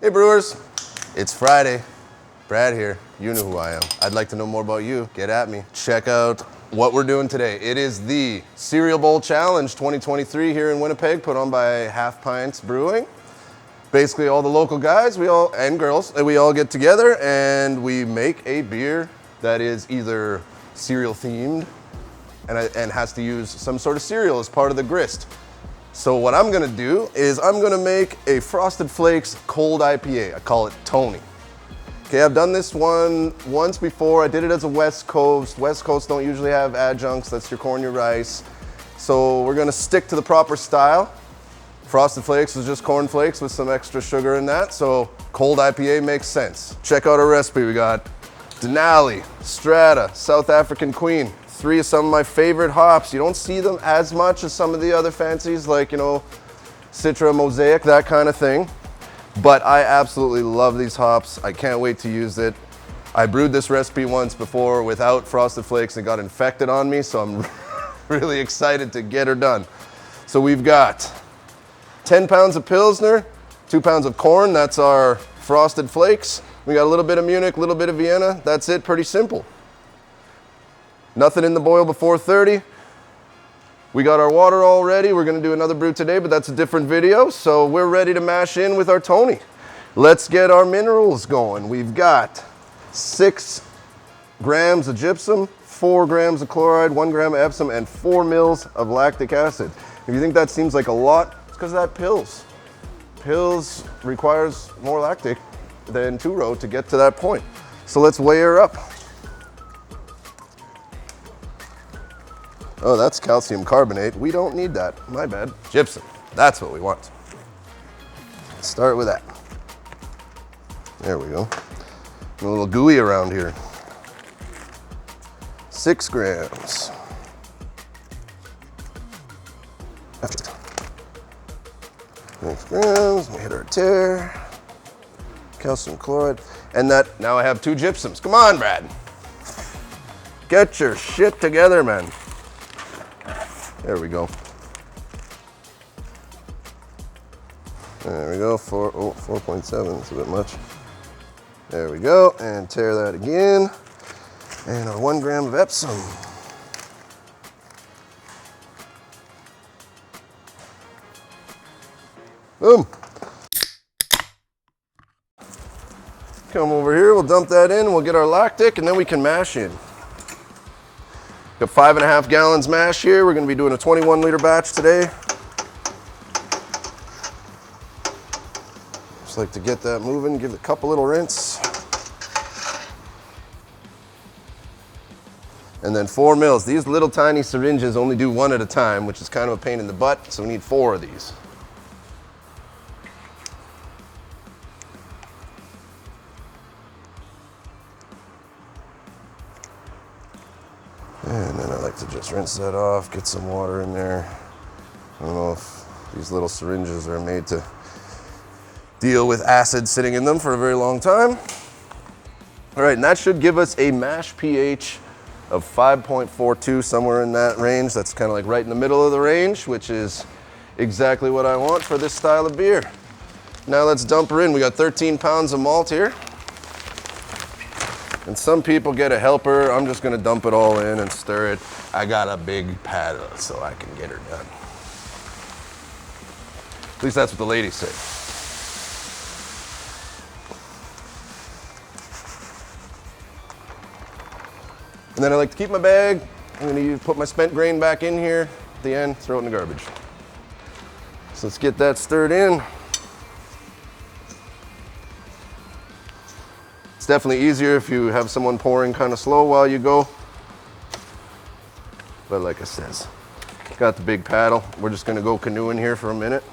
Hey brewers, it's Friday. Brad here, you know who I am. I'd like to know more about you, get at me. Check out what we're doing today. It is the Cereal Bowl Challenge 2023 here in Winnipeg, put on by Half Pints Brewing. Basically all the local guys, and girls, we all get together and we make a beer that is either cereal themed and has to use some sort of cereal as part of the grist. So what I'm gonna do is I'm gonna make a Frosted Flakes cold IPA. I call it Tony. Okay, I've done this one once before. I did it as a West Coast. West Coast don't usually have adjuncts. That's your corn, your rice. So we're gonna stick to the proper style. Frosted Flakes is just corn flakes with some extra sugar in that. So cold IPA makes sense. Check out our recipe. We got Denali, Strata, South African Queen. 3 of some of my favorite hops. You don't see them as much as some of the other fancies like, you know, Citra, Mosaic, that kind of thing. But I absolutely love these hops. I can't wait to use it. I brewed this recipe once before without Frosted Flakes and got infected on me, so I'm really excited to get her done. So we've got 10 pounds of Pilsner, 2 pounds of corn, that's our Frosted Flakes. We got a little bit of Munich, a little bit of Vienna. That's it, pretty simple. Nothing in the boil before 30. We got our water all ready. We're gonna do another brew today, but that's a different video. So we're ready to mash in with our Tony. Let's get our minerals going. We've got 6 grams of gypsum, 4 grams of chloride, 1 gram of Epsom, and 4 mils of lactic acid. If you think that seems like a lot, it's because of that Pils. Pils requires more lactic than 2-row to get to that point. So let's weigh her up. Oh, that's calcium carbonate. We don't need that. My bad. Gypsum. That's what we want. Let's start with that. There we go. A little gooey around here. 6 grams. 6 grams. We hit our tear. Calcium chloride. And that, now I have 2 gypsums. Come on, Brad. Get your shit together, man. There we go. There we go, 4.7, it's a bit much. There we go, and tear that again. And our 1 gram of Epsom. Boom. Come over here, we'll dump that in, we'll get our lactic, and then we can mash in. Got 5.5 gallons mash here. We're gonna be doing a 21 liter batch today. Just like to get that moving, give it a couple little rinse. And then 4 mils. These little tiny syringes only do 1 at a time, which is kind of a pain in the butt, so we need 4 of these. And then I like to just rinse that off, get some water in there. I don't know if these little syringes are made to deal with acid sitting in them for a very long time. All right, and that should give us a mash pH of 5.42, somewhere in that range. That's kind of like right in the middle of the range, which is exactly what I want for this style of beer. Now let's dump her in. We got 13 pounds of malt here. And some people get a helper. I'm just gonna dump it all in and stir it. I got a big paddle so I can get her done. At least that's what the ladies say. And then I like to keep my bag. I'm gonna put my spent grain back in here at the end, throw it in the garbage. So let's get that stirred in. Definitely easier if you have someone pouring kind of slow while you go. But like I said, got the big paddle. We're just gonna go canoeing here for a minute.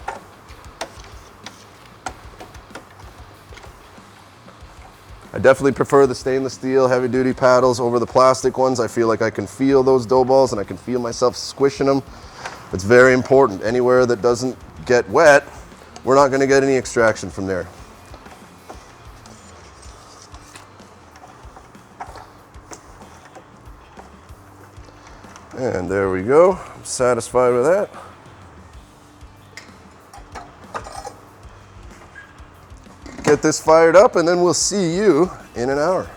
I definitely prefer the stainless steel heavy duty paddles over the plastic ones. I feel like I can feel those dough balls and I can feel myself squishing them. It's very important. Anywhere that doesn't get wet, we're not gonna get any extraction from there. And there we go. I'm satisfied with that. get this fired up, and then we'll see you in an hour.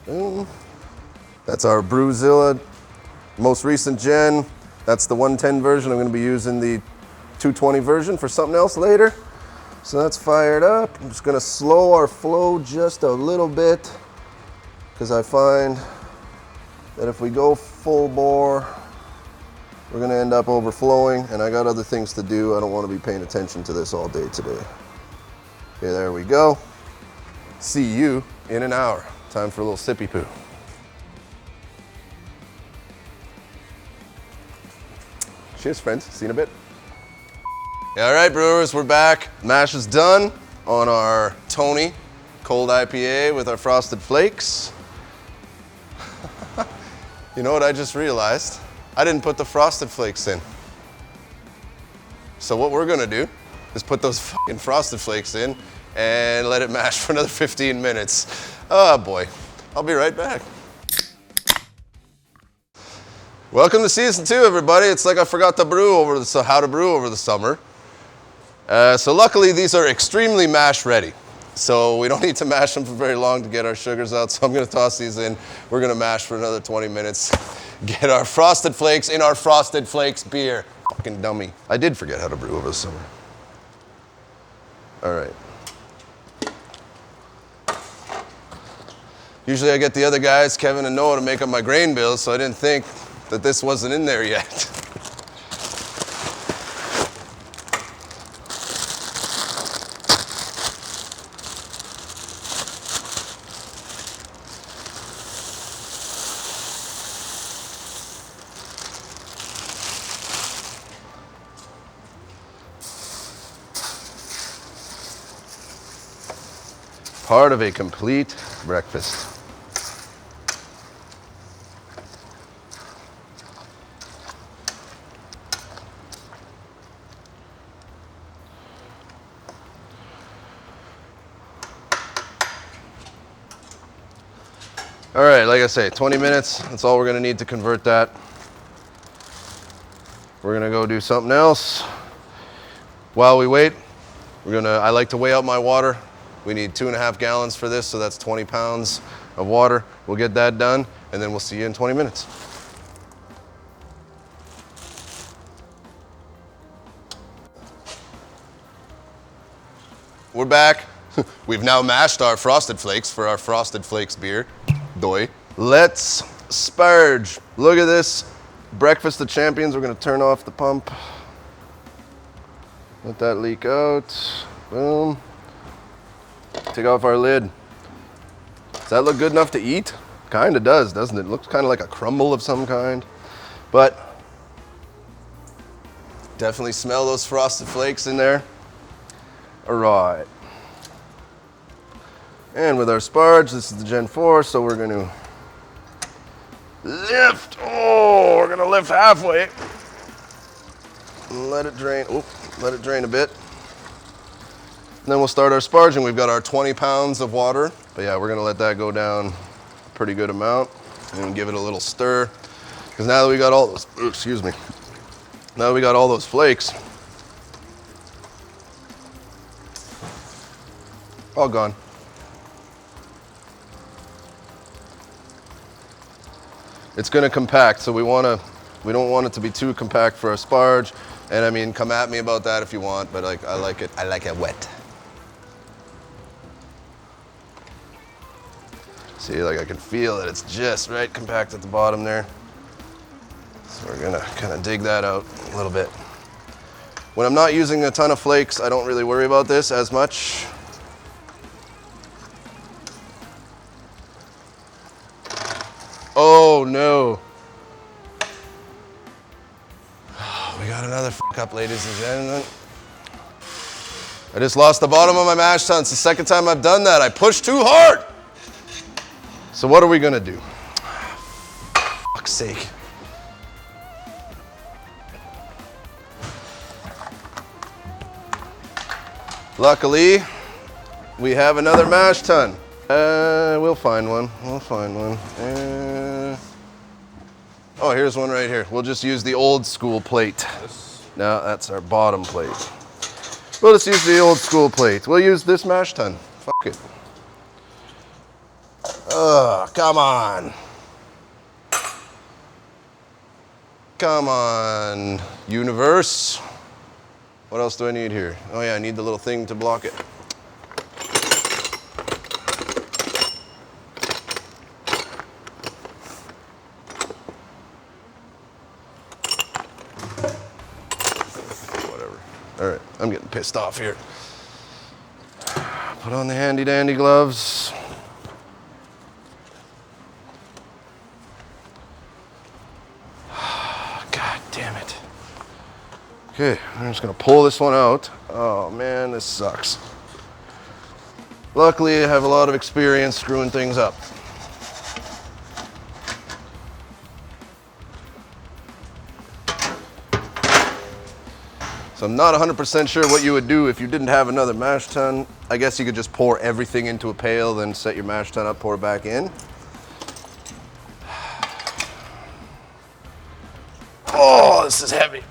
Boom. That's our Brewzilla most recent gen. That's the 110 version. I'm going to be using the 220 version for something else later. So that's fired up. I'm just going to slow our flow just a little bit because I find that if we go full bore, we're going to end up overflowing, and I got other things to do. I don't want to be paying attention to this all day today. Okay, there we go. See you in an hour. Time for a little sippy poo. Cheers, friends. See you in a bit. All right, brewers, we're back. Mash is done on our Tony cold IPA with our Frosted Flakes. You know what I just realized? I didn't put the Frosted Flakes in. So what we're gonna do is put those fucking Frosted Flakes in and let it mash for another 15 minutes. Oh boy, I'll be right back. Welcome to season 2, everybody. It's like I forgot to brew how to brew over the summer. So luckily these are extremely mash ready. So we don't need to mash them for very long to get our sugars out. So I'm gonna toss these in. We're gonna mash for another 20 minutes. Get our Frosted Flakes in our Frosted Flakes beer. Fucking dummy. I did forget how to brew over the summer. All right. Usually I get the other guys, Kevin and Noah, to make up my grain bills, so I didn't think that this wasn't in there yet. Part of a complete breakfast. All right, like I say, 20 minutes, that's all we're gonna need to convert that. We're gonna go do something else. While we wait, I like to weigh out my water. We need 2.5 gallons for this, so that's 20 pounds of water. We'll get that done, and then we'll see you in 20 minutes. We're back. We've now mashed our Frosted Flakes for our Frosted Flakes beer. Doi. Let's sparge. Look at this. Breakfast of champions. We're gonna turn off the pump. Let that leak out. Boom. Take off our lid. Does that look good enough to eat? Kinda does, doesn't it? Looks kinda like a crumble of some kind. But definitely smell those Frosted Flakes in there. All right. And with our sparge, this is the Gen 4, so we're gonna lift. Oh, we're gonna lift halfway. Let it drain. Oop, let it drain a bit. And then we'll start our sparging. We've got our 20 pounds of water. But yeah, we're gonna let that go down a pretty good amount and give it a little stir. Because now that we got all those, excuse me, now that we got all those flakes, all gone. It's gonna compact, so we don't want it to be too compact for our sparge. And I mean, come at me about that if you want, but like, I like it wet. See, like I can feel that it's just right compact at the bottom there. So we're gonna kind of dig that out a little bit. When I'm not using a ton of flakes, I don't really worry about this as much. Oh no. We got another fuck up, ladies and gentlemen. I just lost the bottom of my mash tun. It's the second time I've done that. I pushed too hard. So what are we gonna do? Fuck's sake. Luckily, we have another mash tun. We'll find one. We'll find one. Oh, here's one right here. We'll just use the old school plate. Now that's our bottom plate. We'll just use the old school plate. We'll use this mash tun. Fuck it. Ugh, come on. Come on, universe. What else do I need here? Oh yeah, I need the little thing to block it. Whatever. All right, I'm getting pissed off here. Put on the handy dandy gloves. Okay, I'm just gonna pull this one out. Oh man, this sucks. Luckily, I have a lot of experience screwing things up. So I'm not 100% sure what you would do if you didn't have another mash tun. I guess you could just pour everything into a pail, then set your mash tun up, pour it back in. Oh, this is heavy.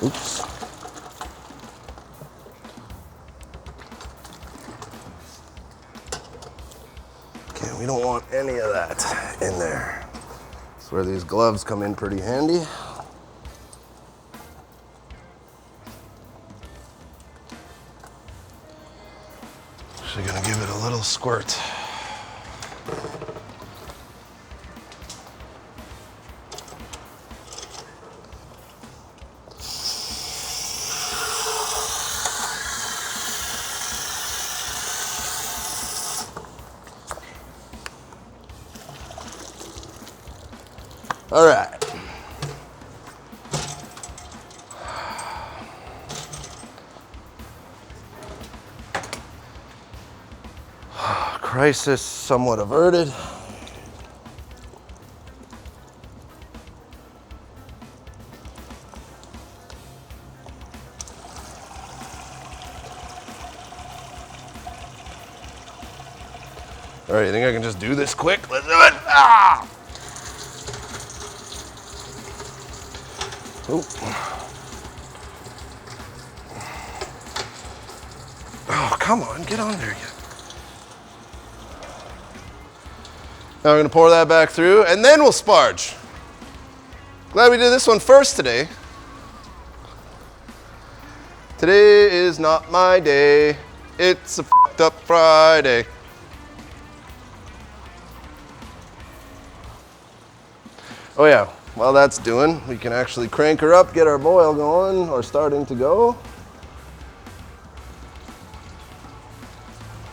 Oops. Okay, we don't want any of that in there. That's where these gloves come in pretty handy. Actually gonna give it a little squirt. All right. Crisis somewhat averted. All right, you think I can just do this quick? Let's do it. Ah! Oh. Oh, come on, get on there. Now we're gonna pour that back through and then we'll sparge. Glad we did this one first today. Today is not my day. It's a f***ed up Friday. Oh yeah, while that's doing, we can actually crank her up, get our boil going, or starting to go.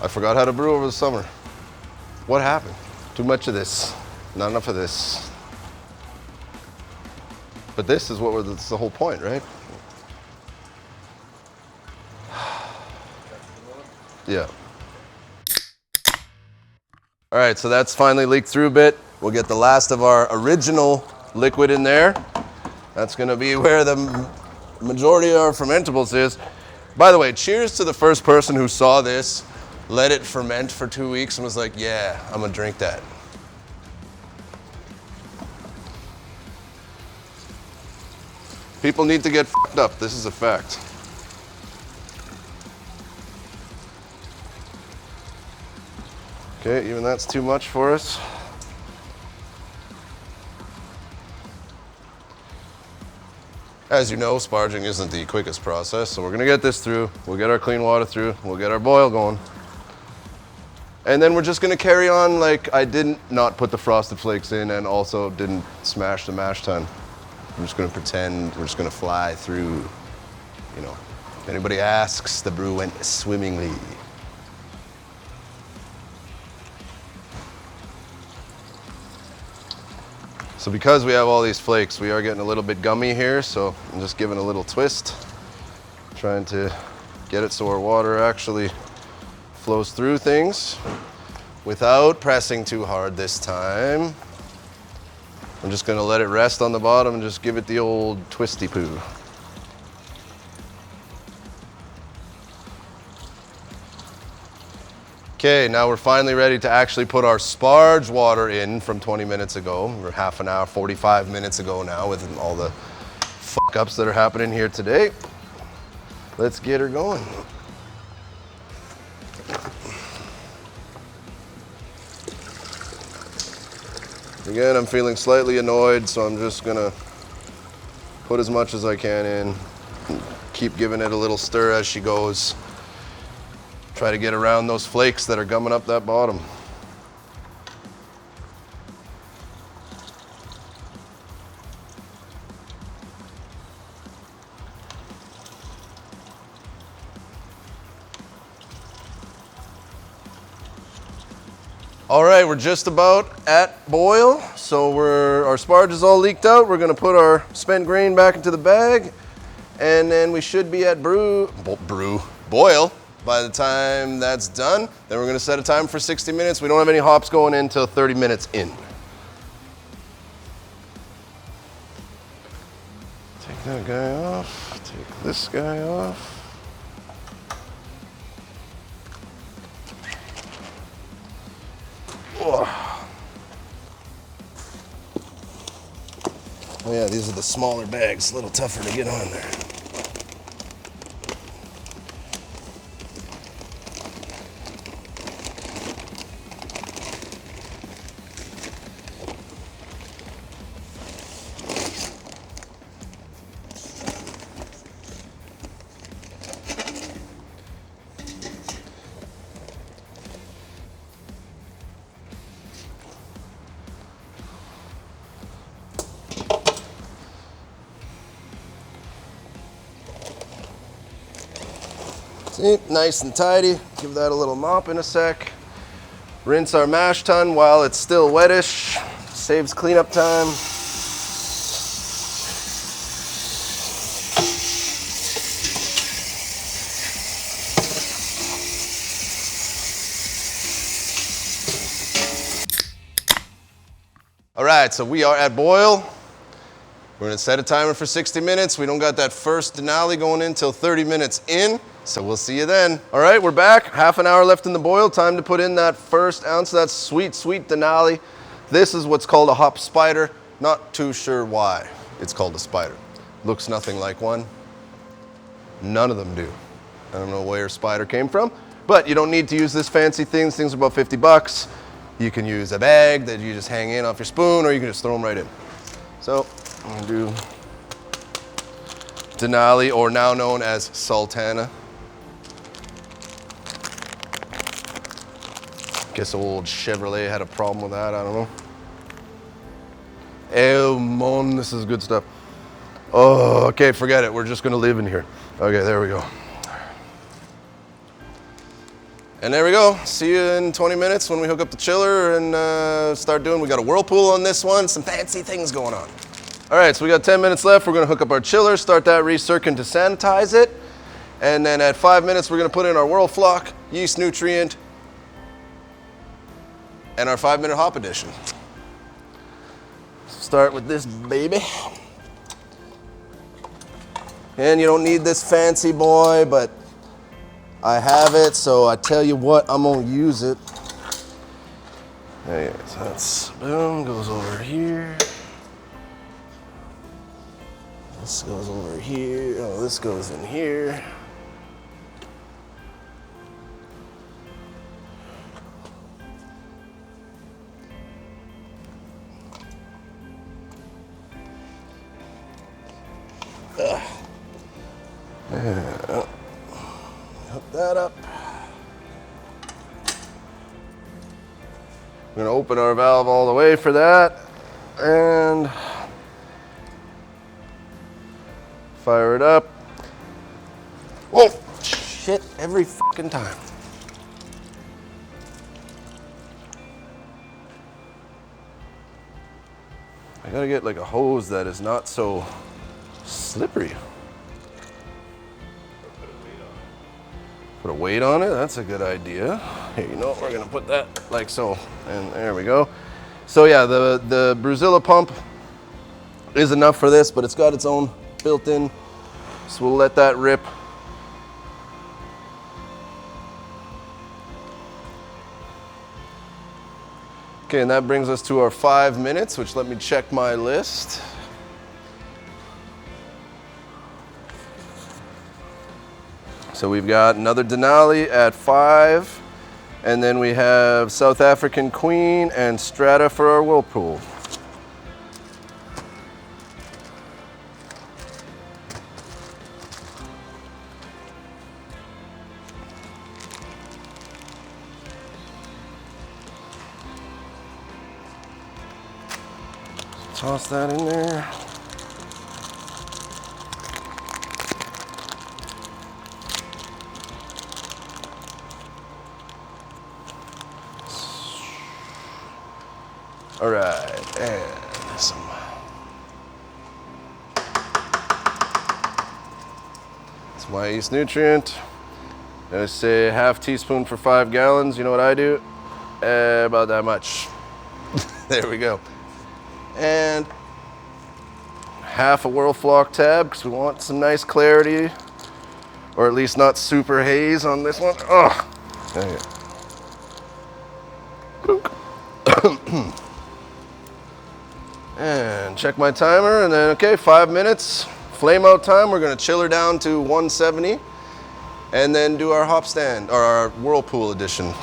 I forgot how to brew over the summer. What happened? Too much of this, not enough of this. But this is that's the whole point, right? Yeah. All right, so that's finally leaked through a bit. We'll get the last of our original liquid in there. That's gonna be where the majority of our fermentables is. By the way, cheers to the first person who saw this, let it ferment for 2 weeks and was like, yeah, I'm gonna drink that. People need to get f***ed up, this is a fact. Okay, even that's too much for us. As you know, sparging isn't the quickest process, so we're gonna get this through, we'll get our clean water through, we'll get our boil going. And then we're just gonna carry on like I didn't not put the Frosted Flakes in and also didn't smash the mash tun. I'm just gonna pretend we're just gonna fly through, you know. If anybody asks, the brew went swimmingly. So because we have all these flakes, we are getting a little bit gummy here, so I'm just giving a little twist, trying to get it so our water actually flows through things without pressing too hard this time. I'm just gonna let it rest on the bottom and just give it the old twisty poo. Okay, now we're finally ready to actually put our sparge water in from 20 minutes ago, or half an hour, 45 minutes ago now with all the fuck ups that are happening here today. Let's get her going. Again, I'm feeling slightly annoyed, so I'm just gonna put as much as I can in. Keep giving it a little stir as she goes. Try to get around those flakes that are gumming up that bottom. All right, we're just about at boil. So our sparge is all leaked out. We're gonna put our spent grain back into the bag, and then we should be at boil by the time that's done. Then we're gonna set a time for 60 minutes. We don't have any hops going in until 30 minutes in. Take that guy off, take this guy off. Oh yeah, these are the smaller bags, a little tougher to get on there. See, nice and tidy. Give that a little mop in a sec. Rinse our mash tun while it's still wettish. Saves cleanup time. All right, so we are at boil. We're gonna set a timer for 60 minutes. We don't got that first Denali going in till 30 minutes in. So we'll see you then. All right, we're back. Half an hour left in the boil. Time to put in that first ounce of that sweet, sweet Denali. This is what's called a hop spider. Not too sure why it's called a spider. Looks nothing like one. None of them do. I don't know where spider came from, but you don't need to use this fancy thing. These things are about 50 bucks. You can use a bag that you just hang in off your spoon, or you can just throw them right in. So I'm gonna do Denali, or now known as Sultana. Guess old Chevrolet had a problem with that, I don't know. Oh, mon, this is good stuff. Oh, okay, forget it. We're just gonna live in here. Okay, there we go. And there we go. See you in 20 minutes when we hook up the chiller and start doing, we got a Whirlpool on this one, some fancy things going on. All right, so we got 10 minutes left. We're gonna hook up our chiller, start that recircing to sanitize it. And then at 5 minutes, we're gonna put in our Whirlflock, yeast nutrient, and our 5-minute hop addition. Start with this baby. And you don't need this fancy boy, but I have it, so I tell you what, I'm gonna use it. There you go, so that's, boom, goes over here. This goes over here, oh, this goes in here. Hook that up. We're gonna open our valve all the way for that and fire it up. Whoa, shit, every fucking time. I gotta get like a hose that is not so slippery. Put a weight on it, that's a good idea. Here, you know what, we're gonna put that like so, and there we go. So yeah, the Brewzilla pump is enough for this, but it's got its own built-in, so we'll let that rip. Okay, and that brings us to our 5 minutes, which let me check my list. So we've got another Denali at 5, and then we have South African Queen and Strata for our Whirlpool. Toss that in there. All right, and some. It's my yeast nutrient. I say half teaspoon for 5 gallons. You know what I do? About that much. There we go. And half a Whirlflock tab because we want some nice clarity, or at least not super haze on this one. Oh, there you go. And check my timer, and then okay, 5 minutes. Flame out time. We're gonna chill her down to 170, and then do our hop stand or our Whirlpool edition.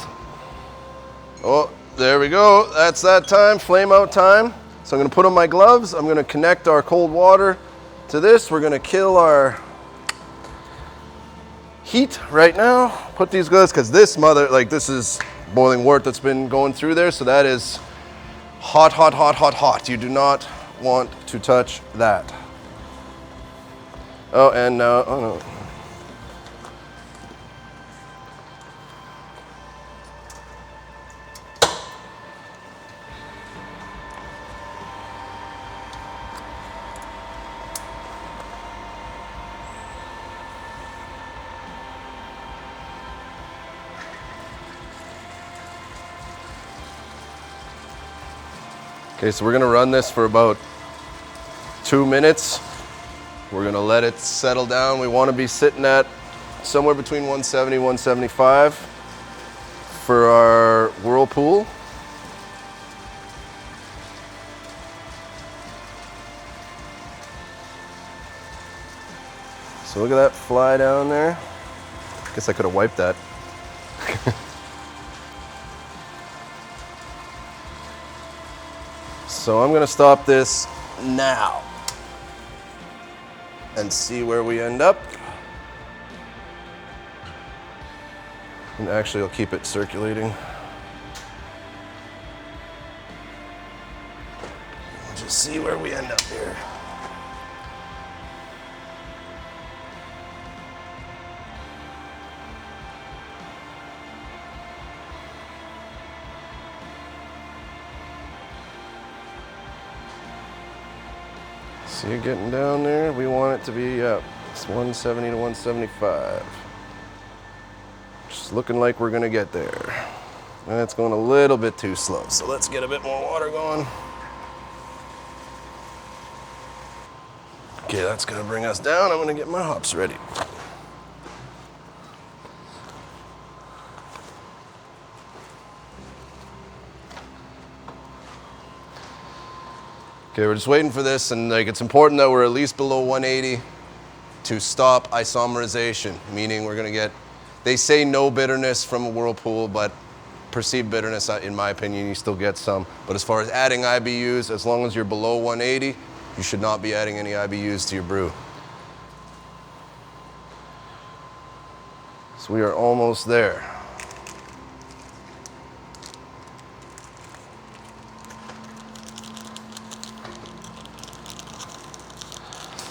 Oh, there we go. That's that time. Flame out time. So I'm gonna put on my gloves, I'm gonna connect our cold water to this, we're gonna kill our heat right now. Put these gloves, because this this is boiling wort that's been going through there, so that is hot, hot, hot, hot, hot. You do not want to touch that. Oh, and now, oh no. Okay, so we're gonna run this for about 2 minutes. We're gonna let it settle down. We wanna be sitting at somewhere between 170, 175 for our Whirlpool. So look at that fly down there. Guess I could have wiped that. So I'm gonna stop this now and see where we end up. And actually, I'll keep it circulating. We'll just see where we end up here. See it getting down there? We want it to be up. It's 170 to 175. Just looking like we're gonna get there. And it's going a little bit too slow, so let's get a bit more water going. Okay, that's gonna bring us down. I'm gonna get my hops ready. Okay, we're just waiting for this, and it's important that we're at least below 180 to stop isomerization, meaning we're gonna get, they say no bitterness from a Whirlpool, but perceived bitterness, in my opinion, you still get some. But as far as adding IBUs, as long as you're below 180, you should not be adding any IBUs to your brew. So we are almost there.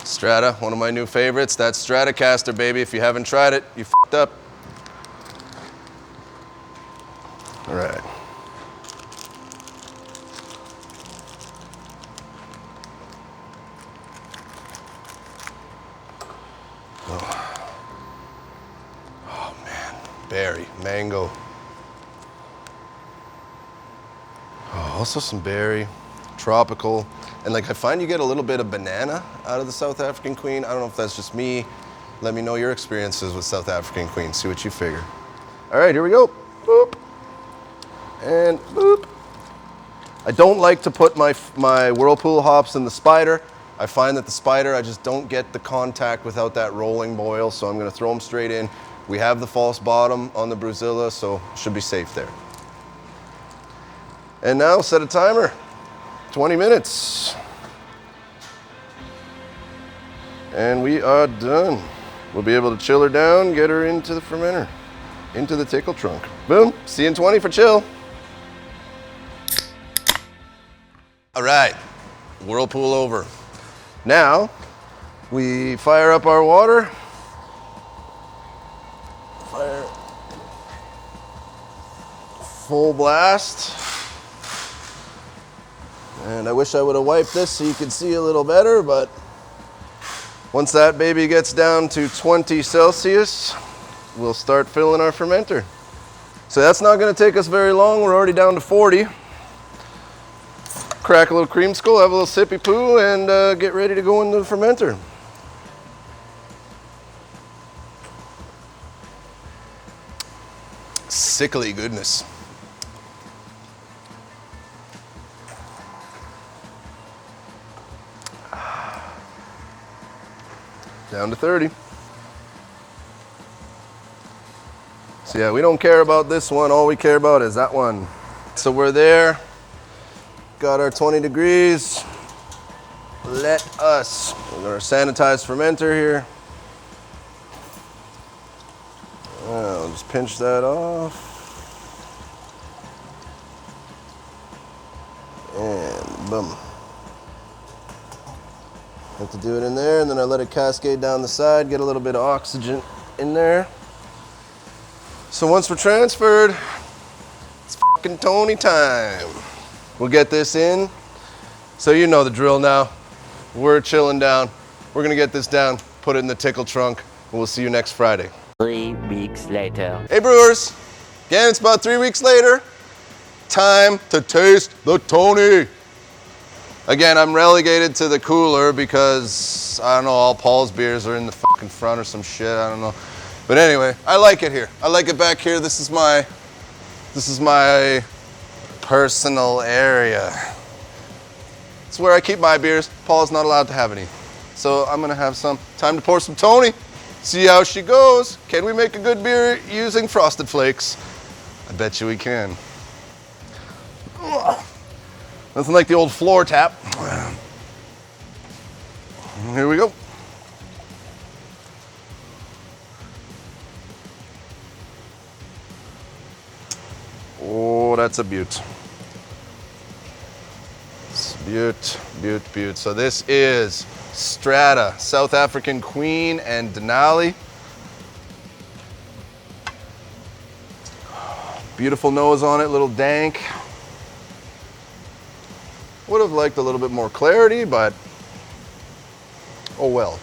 Strata, one of my new favorites. That's Stratocaster, baby. If you haven't tried it, you f***ed up. All right. Oh man, berry, mango. Oh, also some berry, tropical. And I find you get a little bit of banana out of the South African Queen. I don't know if that's just me. Let me know your experiences with South African Queen. See what you figure. All right, here we go. Boop. And boop. I don't like to put my Whirlpool hops in the Spider. I find that the Spider, I just don't get the contact without that rolling boil, so I'm gonna throw them straight in. We have the false bottom on the Brewzilla, so should be safe there. And now set a timer, 20 minutes. And we are done. We'll be able to chill her down, get her into the fermenter, into the tickle trunk. Boom, see you in 20 for chill. All right, Whirlpool over. Now, we fire up our water. Fire. Full blast. And I wish I would have wiped this so you could see a little better, but once that baby gets down to 20 Celsius, we'll start filling our fermenter. So that's not gonna take us very long. We're already down to 40. Crack a little cream skull, have a little sippy poo, and get ready to go into the fermenter. Sickly goodness. Down to 30. So yeah, we don't care about this one. All we care about is that one. So we're there. Got our 20 degrees. We've got our sanitized fermenter here. I'll just pinch that off. And boom. Have to do it in there, and then I let it cascade down the side, get a little bit of oxygen in there. So once we're transferred, it's fucking Tony time. We'll get this in. So you know the drill now. We're chilling down. We're gonna get this down, put it in the tickle trunk, and we'll see you next Friday. 3 weeks later. Hey brewers, again, it's about 3 weeks later. Time to taste the Tony. Again, I'm relegated to the cooler because, I don't know, all Paul's beers are in the fucking front or some shit, I don't know. But anyway, I like it here. I like it back here. This is my personal area. It's where I keep my beers. Paul's not allowed to have any. So I'm gonna have some. Time to pour some Tony. See how she goes. Can we make a good beer using Frosted Flakes? I bet you we can. Nothing like the old floor tap. Here we go. Oh, that's a beaut. It's beaut. So this is Strata, South African Queen and Denali. Beautiful nose on it, little dank. Would have liked a little bit more clarity, but oh well.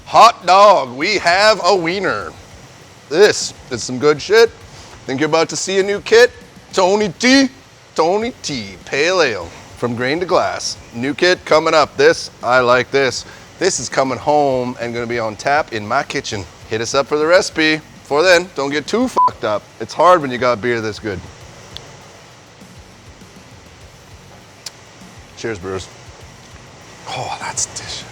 Hot dog, we have a wiener. This is some good shit. Think you're about to see a new kit? Tony T, Pale Ale, from grain to glass. New kit coming up. This, I like this. This is coming home and gonna be on tap in my kitchen. Hit us up for the recipe. Before then, don't get too fucked up. It's hard when you got beer this good. Cheers, brewers. Oh, that's delicious.